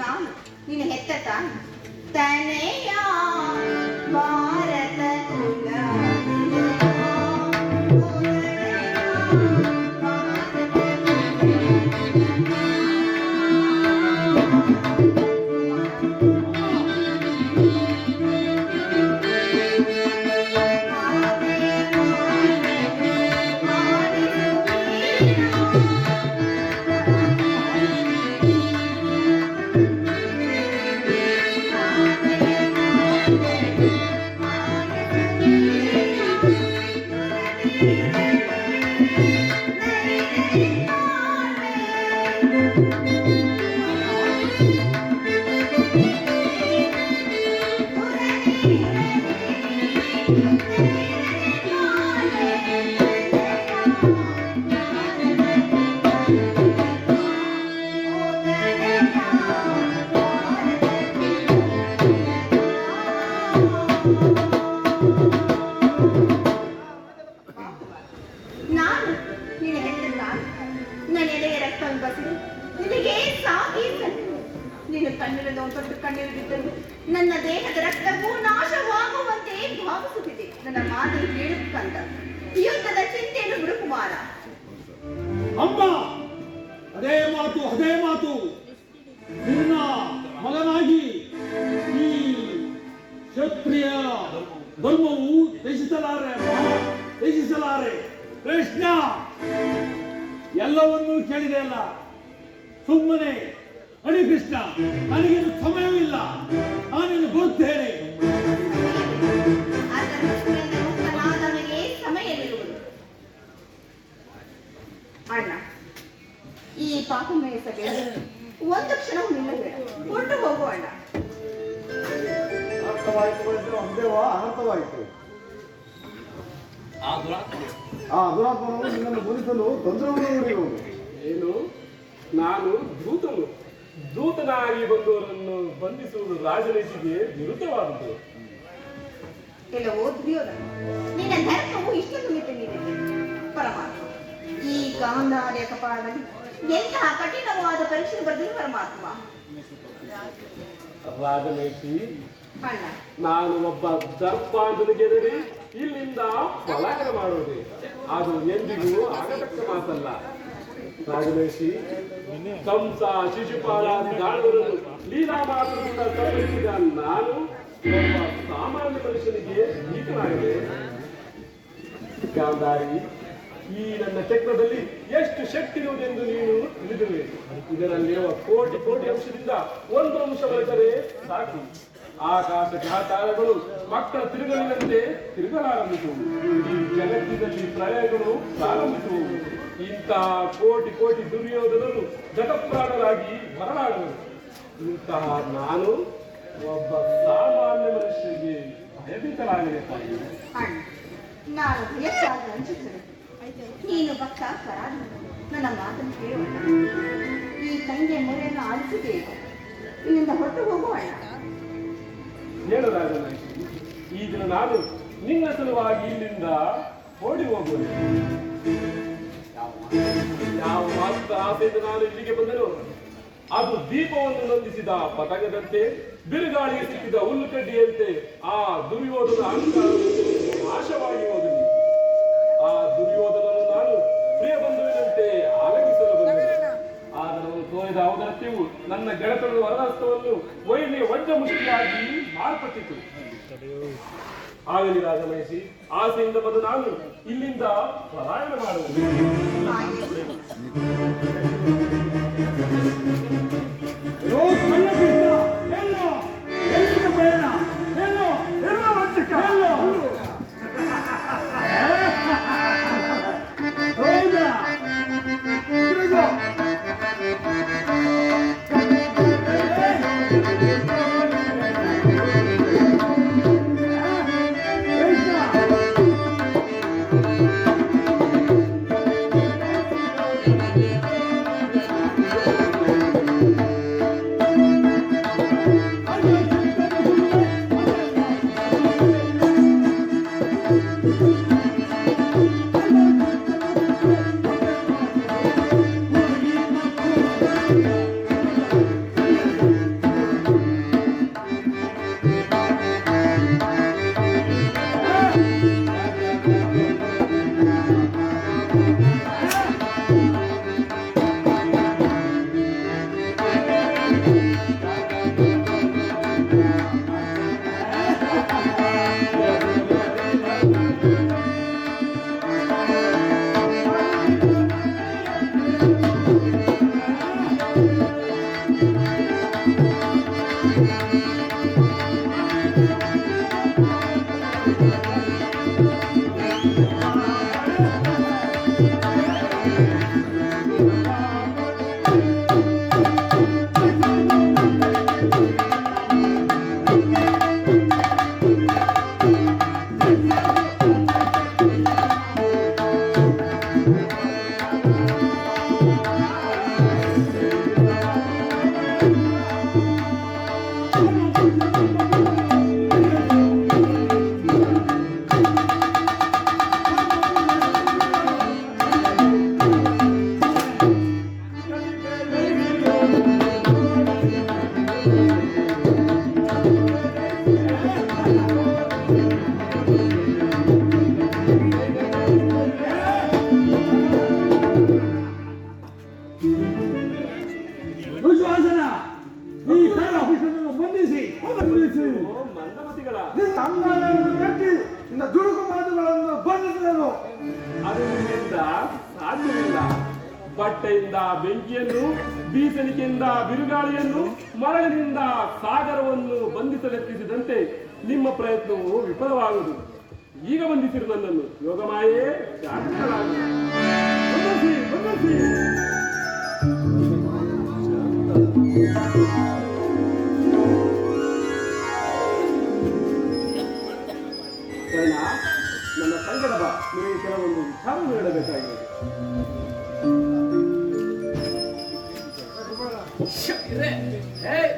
ನಾನು ನಿನ್ನ ಹೆತ್ತ ತಾನು ತನೆಯ ಭಾರತ ಕುಲ ನನ್ನ ದೇಹದ ರಕ್ತವು ನಾಶವಾಗುವಂತೆ ಭಾವಿಸುತ್ತಿದೆ. ನನ್ನ ಮಾತು ಕೇಳುತ್ತಂತ ಯುದ್ಧದ ಚಿಂತೆಯನ್ನು ಬಿಡು ಕುಮಾರ. ಅಮ್ಮ, ಅದೇ ಮಾತು ನಿನ್ನ ಮಗನಾಗಿ ಈ ಕ್ಷತ್ರಿಯ ಧರ್ಮವು ತ್ಯಜಿಸಲಾರೆ ಕೃಷ್ಣ. ಎಲ್ಲವನ್ನೂ ಕೇಳಿದೆ ಅಲ್ಲ, ಸುಮ್ಮನೆ ಅಡಿ ಕೃಷ್ಣ, ನನಗೇನು ಸಮಯವಿಲ್ಲ, ನಾನಿನ್ನು ಬರುತ್ತೇನೆ. ಸಮಯವಿರುವುದು ಅಣ್ಣ, ಈ ಪಾಪಮಯ ಸಭೆ ಒಂದು ಕ್ಷಣವೂ ನಿಲ್ಲಬೇಡ, ಹೊರಟು ಹೋಗು ಅಣ್ಣ. ಅನರ್ಥವಾಯಿತು. ಆ ದುರಾತ್ಮನು ನಿನ್ನನ್ನು ಬೋಧಿಸಲು ತಂತ್ರವನ್ನು ನೋಡಿರುವುದು. ಏನು? ನಾನು ದೂತನಾಗಿ ಬಂದವರನ್ನು ಬಂಧಿಸುವುದು ರಾಜನೀತಿಗೆ ವಿರುದ್ಧವಾದದ್ದು. ಕೆಲವು ದುರ್ಯೋಧನ, ನಿನ್ನ ಧರ್ಮವು ಇಷ್ಟೊಂದು ಮಿತಿಮೀರಿದೆ. ಪರಮಾತ್ಮ ಈ ಗಾಂಧಾರ್ಯ ಕಪಾಲದಲ್ಲಿ ಎಂತಹ ಕಠಿಣವಾದ ಪರೀಕ್ಷೆ ಬರೆದಿರುವ ಪರಮಾತ್ಮ. ರಾಜನೀತಿ, ಅಣ್ಣ, ನಾನು ಒಬ್ಬ ದರ್ಪಾಂಧನ ಗೆದರಿ ಇಲ್ಲಿಂದ ಪಲಾಯನ ಮಾಡುವುದೇ ಅದು ಎಂದಿಗೂ ಆಗತಕ್ಕ ಮಾತಲ್ಲ. ರಾಜನೇಶಿ, ಕಂಸ, ಶಿಶುಪಾಲಾದಿ ಗಾಂಧರನ್ನು ಲೀಲಾ ಮಾತ್ರದಿಂದ ಸಂಹರಿಸಿದ ನಾನು ಒಬ್ಬ ಸಾಮಾನ್ಯ ಮನುಷ್ಯನಿಗೆ ಭೀತನಾಗದೆ. ಗಾಂಧಾರಿ, ಈ ನನ್ನ ಚಕ್ರದಲ್ಲಿ ಎಷ್ಟು ಶಕ್ತಿ ಇರುವುದೆಂದು ನೀನು ತಿಳಿದಿರುವೆ. ಇದರಲ್ಲಿರುವ ಕೋಟಿ ಕೋಟಿ ಅಂಶದಿಂದ ಒಂದು ಅಂಶ ಬರೆದರೆ ಸಾಕು, ಆಕಾಶ ಘಾತಾರಗಳು ಮಕ್ಕಳ ತಿರುಗಲಿನಂತೆ ತಿರುಗಲಾರಂಭಿಸುವು. ಈ ಜಗತ್ತಿನಲ್ಲಿ ಪ್ರಳಯಗಳು ಪ್ರಾರಂಭಿಸುವು. ಇಂತಹ ಕೋಟಿ ಕೋಟಿ ದುರ್ಯೋಧನರು ಜಗತ್ಪ್ರಾಣರಾಗಿ ಹೊರಲಾಡುವರು. ಇಂತಹ ನಾನು ಒಬ್ಬ ಸಾಮಾನ್ಯ ಮನುಷ್ಯರಿಗೆ ಭಯಭೀತನಾಗಿದೆ. ಅಣ್ಣ, ನಾನು ಭಯಕ್ಕಾಗಿ ಅಂಚುತ್ತೇನೆ. ನೀನು ಭಕ್ತ ಪರಾಧ, ನನ್ನ ಮಾತನ್ನು ಕೇಳೋಣ. ಈ ತಂಗಿಯ ಮೊರೆಯನ್ನು ಆಲಿಸಬೇಕು. ಇಲ್ಲಿಂದ ಹೊರಟು ಹೋಗುವ ಅಣ್ಣ. ಹೇಳು ರಾಜನಾಗಿ, ಈ ದಿನ ನಾನು ನಿನ್ನ ಸಲುವಾಗಿ ಇಲ್ಲಿಂದ ಓಡಿ ಹೋಗುವುದು. ಯಾವ ಮಾತ್ರ ಆಸೆಯಿಂದ ನಾನು ಇಲ್ಲಿಗೆ ಬಂದನು, ಅದು ದೀಪವನ್ನು ನಂದಿಸಿದ ಪತಂಗದಂತೆ, ಬಿರುಗಾಳಿಗೆ ಸಿಕ್ಕಿದ ಹುಲ್ಲುಕಡ್ಡಿಯಂತೆ ಆ ದುರ್ಯೋಧನ ಅಹಂಕಾರ ನಾಶವಾಗಿ ಹೋಗಲಿ. ಆ ದುರ್ಯೋಧನನ್ನು ನಾನು ಪ್ರಿಯ ಬಂಧುವಿನಂತೆ ಆಲಗಿಸಲು ಬಂದೆ. ಆದರೆ ಅವನು ತೋರಿದ ಔದಾರ್ಯವು ನನ್ನ ಗೆಳತನದ ವರದಸ್ತವನ್ನು ವೈಲಿ ವಜ್ರ ಮುಷ್ಟಿಯಾಗಿ ಮಾರ್ಪಟ್ಟಿತು. ಆಗಲಿ ರಾಜಮಹಿಷಿ, ಆಸೆಯಿಂದ ಬಂದು ನಾನು ಇಲ್ಲಿಂದ ಪಲಾಯನ ಮಾಡುವುದು. ಬಟ್ಟೆಯಿಂದ ಬೆಂಕಿಯನ್ನು, ಬೀಸಣಿಕೆಯಿಂದ ಬಿರುಗಾಳಿಯನ್ನು, ಮರಳಿನಿಂದ ಸಾಗರವನ್ನು ಬಂಧಿಸಲೆತ್ತಿಸಿದಂತೆ ನಿಮ್ಮ ಪ್ರಯತ್ನವು ವಿಫಲವಾಗುವುದು. ಈಗ ಬಂಧಿಸಿರು ನನ್ನನ್ನು, ಯೋಗಮಾಯೇ ಶಾಂತಳಾಗು. ಬಂಧಿಸಿ, ಬಂಧಿಸಿ. ಕರ್ಣ, ನನ್ನ ಸಂಗಡ ಬಾ, ನಿಮಗೆ ಕೆಲವೊಂದು ವಿಚಾರವನ್ನು ಹೇಳಬೇಕಾಗಿದೆ. Hey!